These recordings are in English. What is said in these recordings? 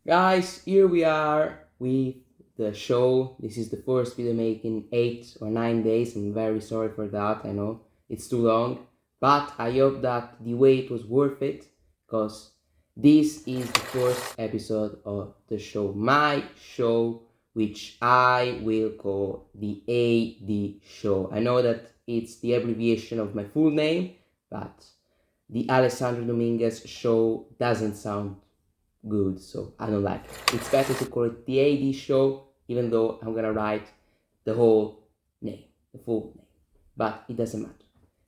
Guys, here we are with the show. This is the first video made in 8 or 9 days. I'm very sorry for that. I know it's too long, but I hope that the wait was worth it because this is the first episode of the show, my show, which I will call the AD show. I know that it's the abbreviation of my full name, but the Alessandro Dominguez show doesn't sound good, so I don't like it. It's better to call it the AD show, even though I'm gonna write the whole name, the full name, but it doesn't matter.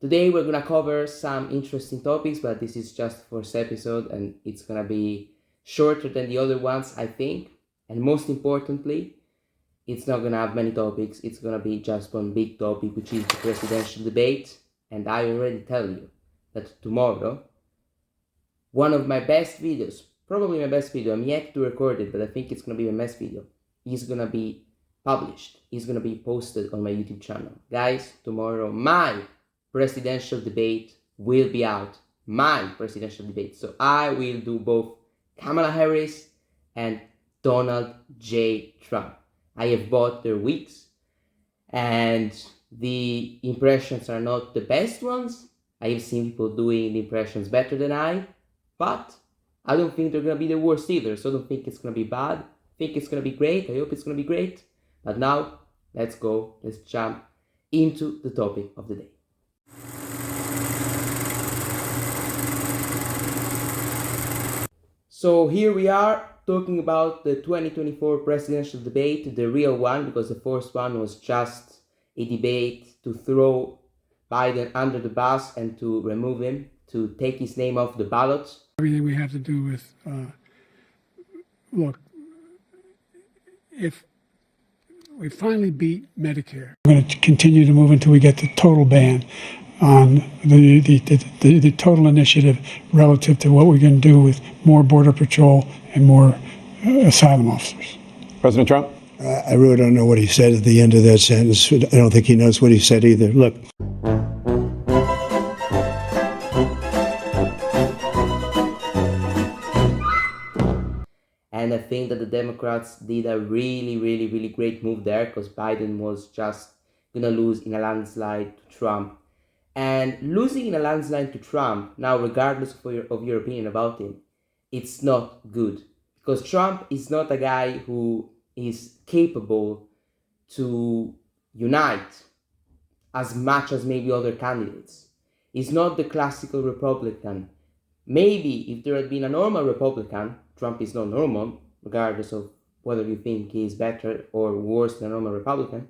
Today we're gonna cover some interesting topics, but this is just the first episode and it's gonna be shorter than the other ones, I think. And most importantly, it's not gonna have many topics. It's gonna be just one big topic, which is the presidential debate. And I already tell you that tomorrow, one of my best videos, probably my best video, I'm yet to record it, but I think it's gonna be my best video, is gonna be published, is gonna be posted on my YouTube channel. Guys, tomorrow my presidential debate will be out. My presidential debate. So I will do both Kamala Harris and Donald J. Trump. I have bought their wigs and the impressions are not the best ones. I have seen people doing the impressions better than I, but I don't think they're gonna be the worst either, so I don't think it's gonna be bad. I think it's gonna be great. I hope it's gonna be great. But now, let's jump into the topic of the day. So here we are talking about the 2024 presidential debate, the real one, because the first one was just a debate to throw Biden under the bus and to remove him, to take his name off the ballot. Everything we have to do with, look, if we finally beat Medicare, we're going to continue to move until we get the total ban on the total initiative relative to what we're going to do with more Border Patrol and more asylum officers. President Trump? I really don't know what he said at the end of that sentence. I don't think he knows what he said either. Look. And I think that the Democrats did a really great move there, because Biden was just gonna lose in a landslide to Trump. And losing in a landslide to Trump, now regardless of your opinion about him, it's not good. Because Trump is not a guy who is capable to unite as much as maybe other candidates. He's not the classical Republican. Maybe if there had been a normal Republican, Trump is not normal, regardless of whether you think he is better or worse than a normal Republican.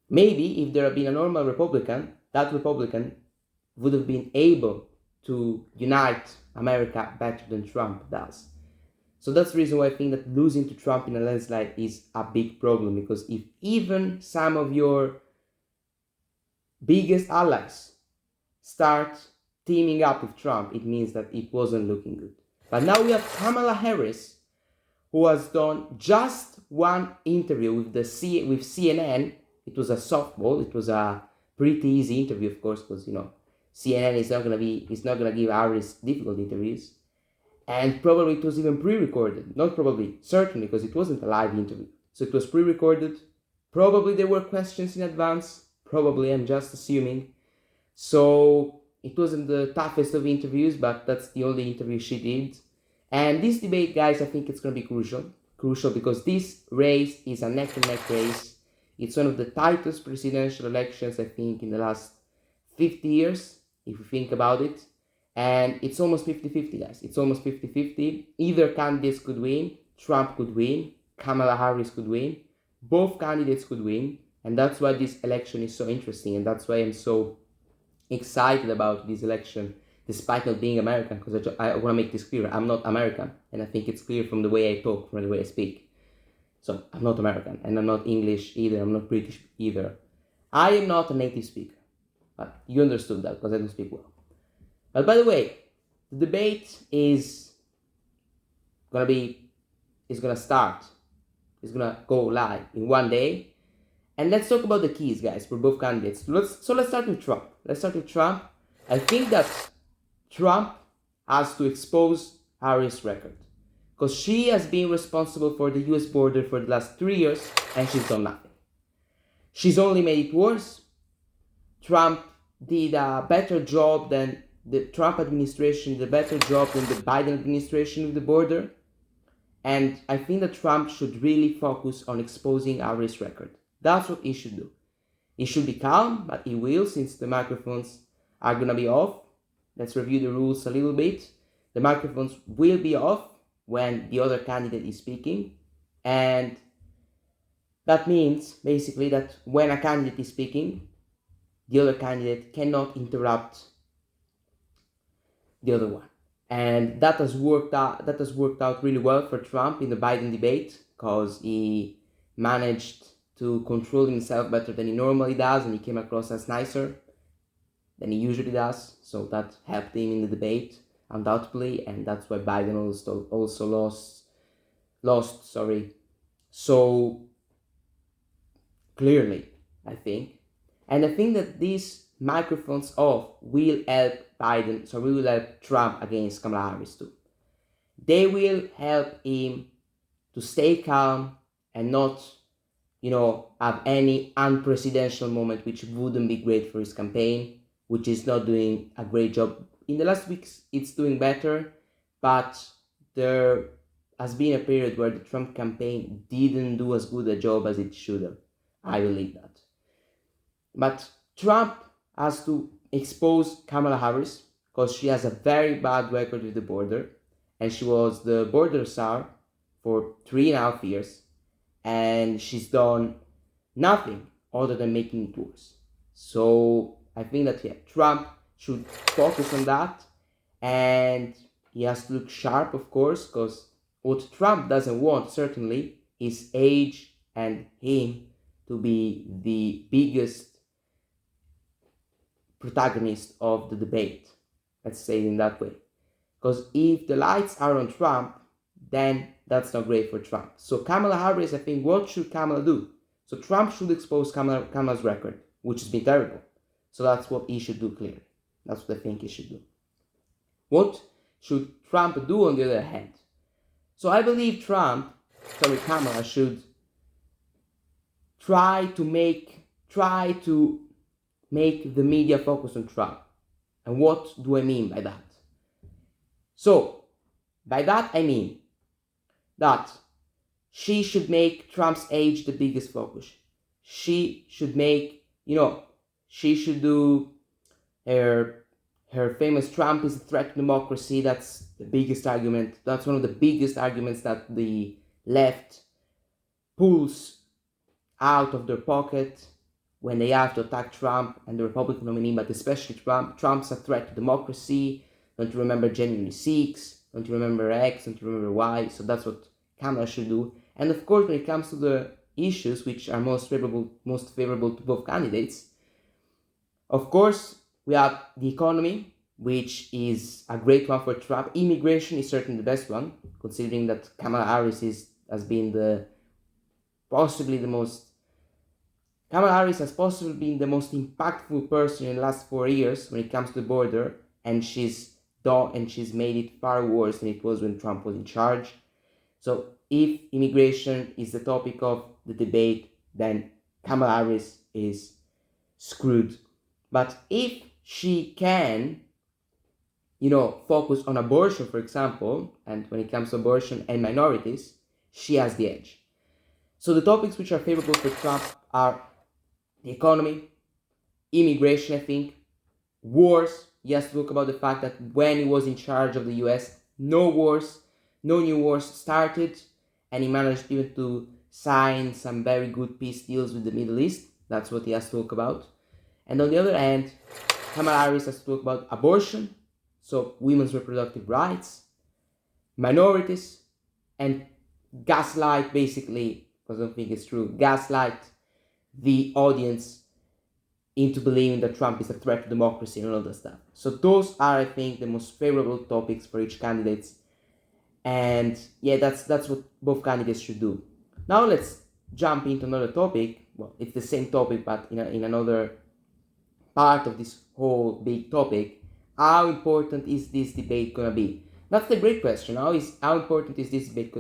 Maybe if there had been a normal Republican, that Republican would have been able to unite America better than Trump does. So that's the reason why I think that losing to Trump in a landslide is a big problem, because if even some of your biggest allies start teaming up with Trump, it means that it wasn't looking good. But now we have Kamala Harris, who has done just one interview with CNN. It was a softball. It was a pretty easy interview, of course, because CNN is not gonna give Harris difficult interviews, and probably it was even pre-recorded. Not probably, certainly, because it wasn't a live interview. So it was pre-recorded. Probably there were questions in advance. Probably, I'm just assuming. So it wasn't the toughest of interviews, but that's the only interview she did. And this debate, guys, I think it's going to be crucial because this race is a neck-and-neck race. It's one of the tightest presidential elections, I think, in the last 50 years, if you think about it. And it's almost 50-50, guys. It's almost 50-50. Either candidates could win. Trump could win. Kamala Harris could win. Both candidates could win. And that's why this election is so interesting. And that's why I'm so excited about this election, despite not being American, because I want to make this clear. I'm not American, and I think it's clear from the way I talk, from the way I speak. So I'm not American, and I'm not English either. I'm not British either. I am not a native speaker, but you understood that because I don't speak well. But by the way, the debate is gonna start. It's gonna go live in one day. And let's talk about the keys, guys, for both candidates. Let's start with Trump. I think that Trump has to expose Harris' record. Because she has been responsible for the US border for the last 3 years and she's done nothing. She's only made it worse. Trump did a better job than the Trump administration, did a better job than the Biden administration with the border. And I think that Trump should really focus on exposing our race record. That's what he should do. He should be calm, but he will, since the microphones are going to be off. Let's review the rules a little bit. The microphones will be off when the other candidate is speaking. And that means, basically, that when a candidate is speaking, the other candidate cannot interrupt the other one. And that has worked out really well for Trump in the Biden debate, because he managed to control himself better than he normally does, and he came across as nicer than he usually does. So that helped him in the debate, undoubtedly, and that's why Biden also lost so clearly, I think. And I think that these microphones off will help will help Trump against Kamala Harris too. They will help him to stay calm and not, have any unpresidential moment, which wouldn't be great for his campaign, which is not doing a great job. In the last weeks, it's doing better, but there has been a period where the Trump campaign didn't do as good a job as it should have. I believe that. But Trump has to expose Kamala Harris, because she has a very bad record with the border, and she was the border czar for 3.5 years, and she's done nothing other than making it worse. So I think that Trump should focus on that, and he has to look sharp, of course, because what Trump doesn't want, certainly, is age and him to be the biggest protagonist of the debate. Let's say it in that way. Because if the lights are on Trump, then that's not great for Trump. So Kamala Harris, I think, what should Kamala do? So Trump should expose Kamala's record, which has been terrible. So that's what he should do, clearly. That's what I think he should do. What should Trump do on the other hand? So I believe Kamala should try to make the media focus on Trump. And what do I mean by that? So, by that I mean that she should make Trump's age the biggest focus. She should make, she should do her famous Trump is a threat to democracy. That's the biggest argument. That's one of the biggest arguments that the left pulls out of their pocket when they have to attack Trump and the Republican nominee, but especially Trump. Trump's a threat to democracy. Don't you remember January 6? Don't you remember X? Don't you remember Y? So that's what Kamala should do. And of course, when it comes to the issues which are most favorable to both candidates, of course, we have the economy, which is a great one for Trump. Immigration is certainly the best one, considering that Kamala Harris has possibly been the most impactful person in the last 4 years when it comes to the border, and she's made it far worse than it was when Trump was in charge. So if immigration is the topic of the debate, then Kamala Harris is screwed. But if she can, focus on abortion, for example, and when it comes to abortion and minorities, she has the edge. So the topics which are favorable for Trump are the economy, immigration, I think, wars. He has to talk about the fact that when he was in charge of the US, no new wars started, and he managed even to sign some very good peace deals with the Middle East. That's what he has to talk about. And on the other hand, Kamala Harris has to talk about abortion, so women's reproductive rights, minorities, and gaslight, basically, because I don't think it's true, gaslight the audience into believing that Trump is a threat to democracy and all that stuff. So those are, I think, the most favorable topics for each candidate. And that's what both candidates should do. Now let's jump into another topic. Well, it's the same topic, but in another part of this whole big topic. How important is this debate gonna be? That's the great question. How important is this debate?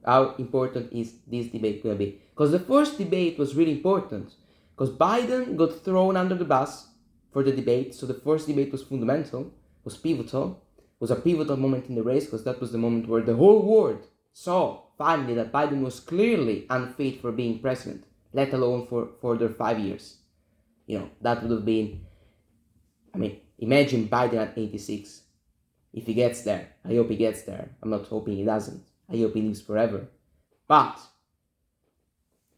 How important is this debate going to be? Because the first debate was really important. Because Biden got thrown under the bus for the debate, so the first debate was fundamental, was pivotal, was a pivotal moment in the race, because that was the moment where the whole world saw finally that Biden was clearly unfit for being president, let alone for further 5 years. That would have been, imagine Biden at 86. If he gets there, I hope he gets there. I'm not hoping he doesn't. I hope he lives forever. But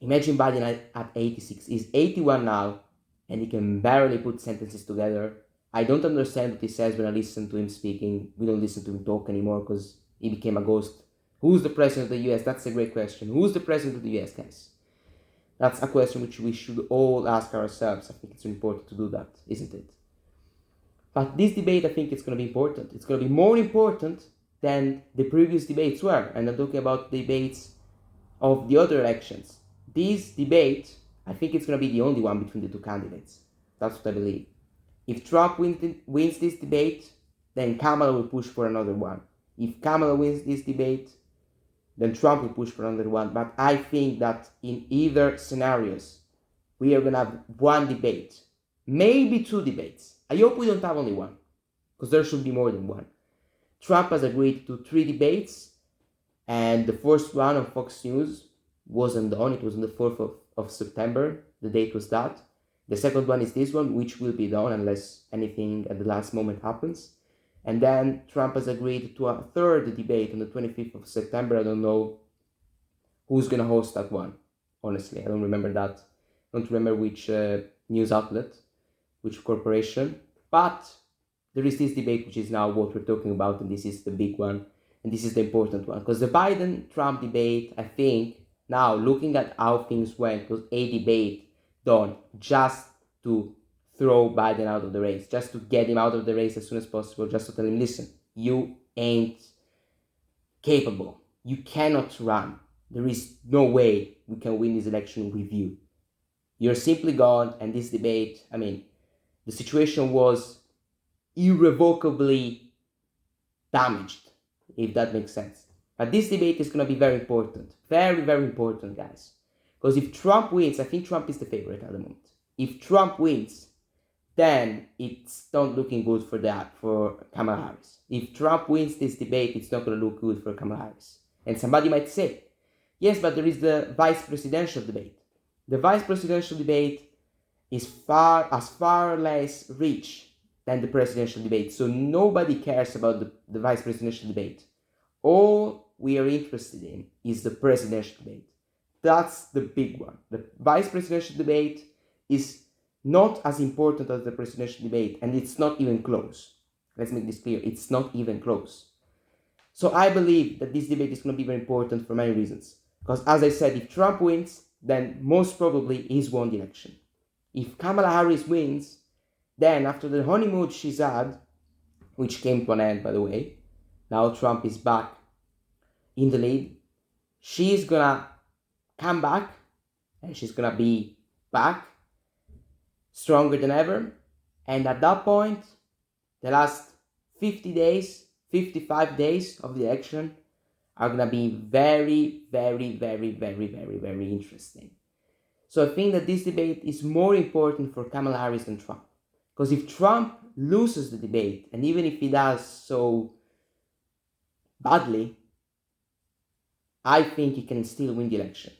imagine Biden at 86. He's 81 now, and he can barely put sentences together. I don't understand what he says when I listen to him speaking. We don't listen to him talk anymore because he became a ghost. Who's the president of the US? That's a great question. Who's the president of the US, guys? That's a question which we should all ask ourselves. I think it's important to do that, isn't it? But this debate, I think it's going to be important. It's going to be more important than the previous debates were. And I'm talking about debates of the other elections. This debate, I think it's going to be the only one between the two candidates. That's what I believe. If Trump wins this debate, then Kamala will push for another one. If Kamala wins this debate, then Trump will push for another one. But I think that in either scenarios, we are going to have one debate, maybe two debates. I hope we don't have only one, because there should be more than one. Trump has agreed to 3 debates, and the first one on Fox News wasn't done. It was on the 4th of September. The date was that. The second one is this one, which will be done unless anything at the last moment happens. And then Trump has agreed to a 3rd debate on the 25th of September. I don't know who's going to host that one. Honestly, I don't remember that. I don't remember which news outlet, which corporation. But there is this debate, which is now what we're talking about, and this is the big one, and this is the important one. Because the Biden-Trump debate, I think, now looking at how things went, was a debate done just to throw Biden out of the race, just to get him out of the race as soon as possible, just to tell him, listen, you ain't capable. You cannot run. There is no way we can win this election with you. You're simply gone, and this debate, the situation was irrevocably damaged, if that makes sense. But this debate is going to be very important. Very, very important, guys. Because if Trump wins, I think Trump is the favorite at the moment. If Trump wins, then it's not looking good for Kamala Harris. If Trump wins this debate, it's not going to look good for Kamala Harris. And somebody might say, yes, but there is the vice presidential debate. The vice presidential debate is far less rich than the presidential debate. So nobody cares about the vice presidential debate. All we are interested in is the presidential debate. That's the big one. The vice presidential debate is not as important as the presidential debate, and it's not even close. Let's make this clear. It's not even close. So I believe that this debate is going to be very important for many reasons. Because as I said, if Trump wins, then most probably he's won the election. If Kamala Harris wins, then after the honeymoon she's had, which came to an end, by the way, now Trump is back in the lead, she's going to come back, and she's going to be back stronger than ever. And at that point, the last 50 days, 55 days of the election are going to be very, very, very, very, very, very interesting. So I think that this debate is more important for Kamala Harris than Trump. Because if Trump loses the debate, and even if he does so badly, I think he can still win the election.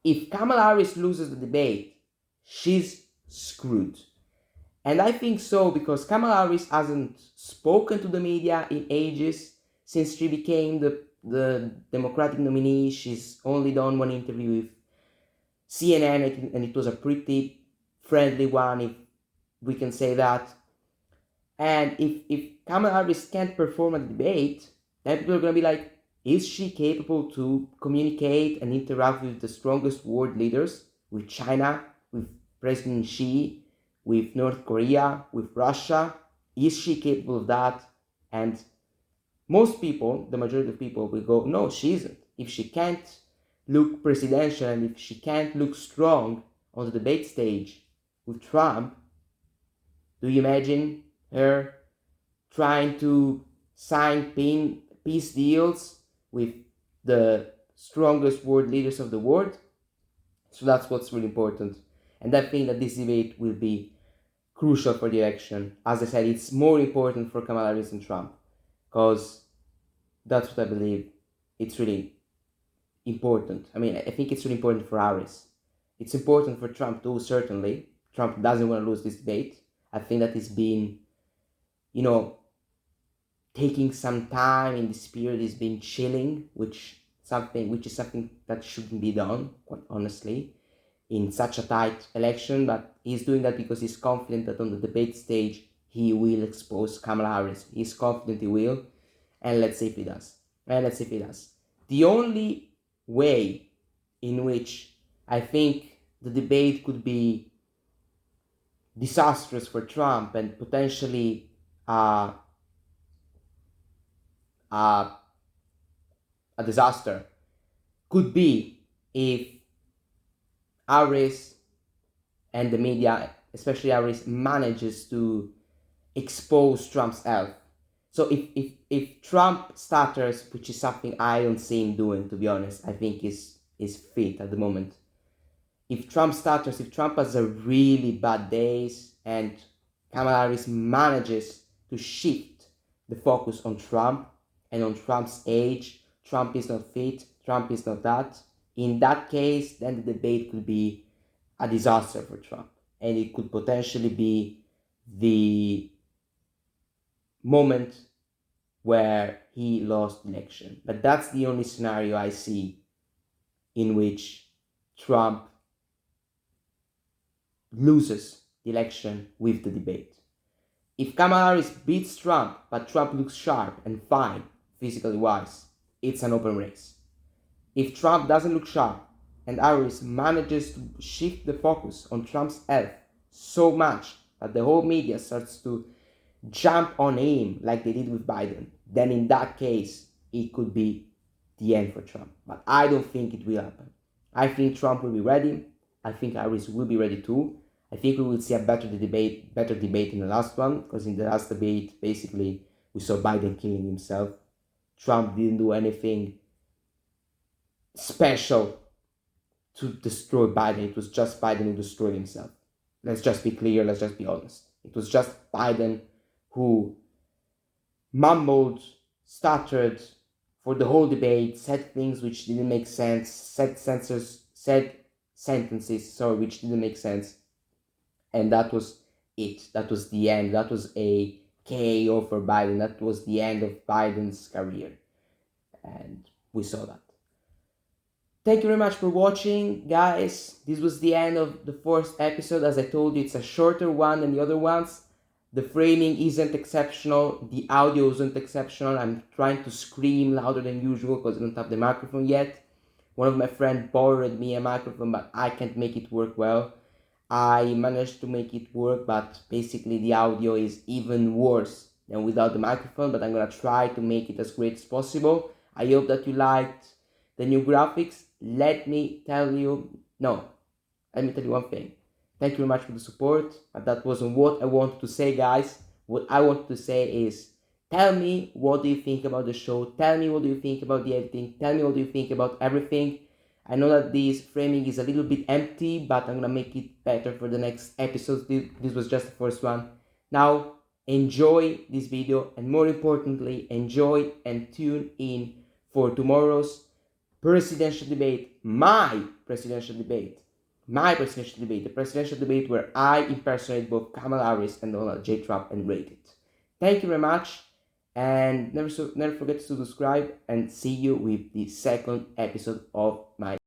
If Kamala Harris loses the debate, she's screwed. And I think so because Kamala Harris hasn't spoken to the media in ages. Since she became the Democratic nominee, she's only done one interview with CNN, and it was a pretty friendly one, if we can say that. And if Kamala Harris can't perform at the debate, then people are going to be like, is she capable to communicate and interact with the strongest world leaders, with China, with President Xi, with North Korea, with Russia? Is she capable of that? And most people, the majority of people, will go, no, she isn't. If she can't look presidential and if she can't look strong on the debate stage with Trump, do you imagine her trying to sign peace deals with the strongest world leaders of the world. So that's what's really important. And I think that this debate will be crucial for the election. As I said, it's more important for Kamala Harris than Trump, because that's what I believe. It's really important. I mean, I think it's really important for Harris. It's important for Trump too, certainly. Trump doesn't want to lose this debate. I think that he's been, taking some time in this period. He's been chilling, which is something that shouldn't be done, quite honestly, in such a tight election. But he's doing that because he's confident that on the debate stage he will expose Kamala Harris. He's confident he will, and let's see if he does. The only way in which I think the debate could be disastrous for Trump and potentially a disaster could be if Harris and the media, especially Harris, manages to expose Trump's health. So if Trump stutters, which is something I don't see him doing, to be honest, I think is fit at the moment. If Trump stutters, if Trump has a really bad days and Kamala Harris manages to shift the focus on Trump and on Trump's age, Trump is not fit, Trump is not that, in that case, then the debate could be a disaster for Trump. And it could potentially be the moment where he lost the election. But that's the only scenario I see in which Trump loses the election with the debate. If Kamala Harris beats Trump, but Trump looks sharp and fine, physically wise, it's an open race. If Trump doesn't look sharp and Harris manages to shift the focus on Trump's health so much that the whole media starts to jump on him like they did with Biden, then in that case, it could be the end for Trump. But I don't think it will happen. I think Trump will be ready. I think Harris will be ready too. I think we will see a better debate in the last one, because in the last debate, basically, we saw Biden killing himself. Trump didn't do anything special to destroy Biden. It was just Biden who destroyed himself. Let's just be clear, let's just be honest. It was just Biden who mumbled, stuttered for the whole debate, said things which didn't make sense, said sentences which didn't make sense. And that was it. That was the end. That was a KO for Biden. That was the end of Biden's career. And we saw that. Thank you very much for watching, guys. This was the end of the first episode. As I told you, it's a shorter one than the other ones. The framing isn't exceptional. The audio isn't exceptional. I'm trying to scream louder than usual because I don't have the microphone yet. One of my friends borrowed me a microphone, but I can't make it work well. I managed to make it work, but basically the audio is even worse than without the microphone, but I'm gonna try to make it as great as possible. I hope that you liked the new graphics. Let me tell you one thing. Thank you very much for the support, but that wasn't what I wanted to say, guys. What I wanted to say is, tell me what do you think about the show, tell me what do you think about the editing, tell me what do you think about everything. I know that this framing is a little bit empty, but I'm gonna make it better for the next episodes. This was just the first one. Now, enjoy this video, and more importantly, enjoy and tune in for tomorrow's presidential debate, my presidential debate, the presidential debate where I impersonate both Kamala Harris and Donald J. Trump and rate it. Thank you very much, and never forget to subscribe, and see you with the second episode of my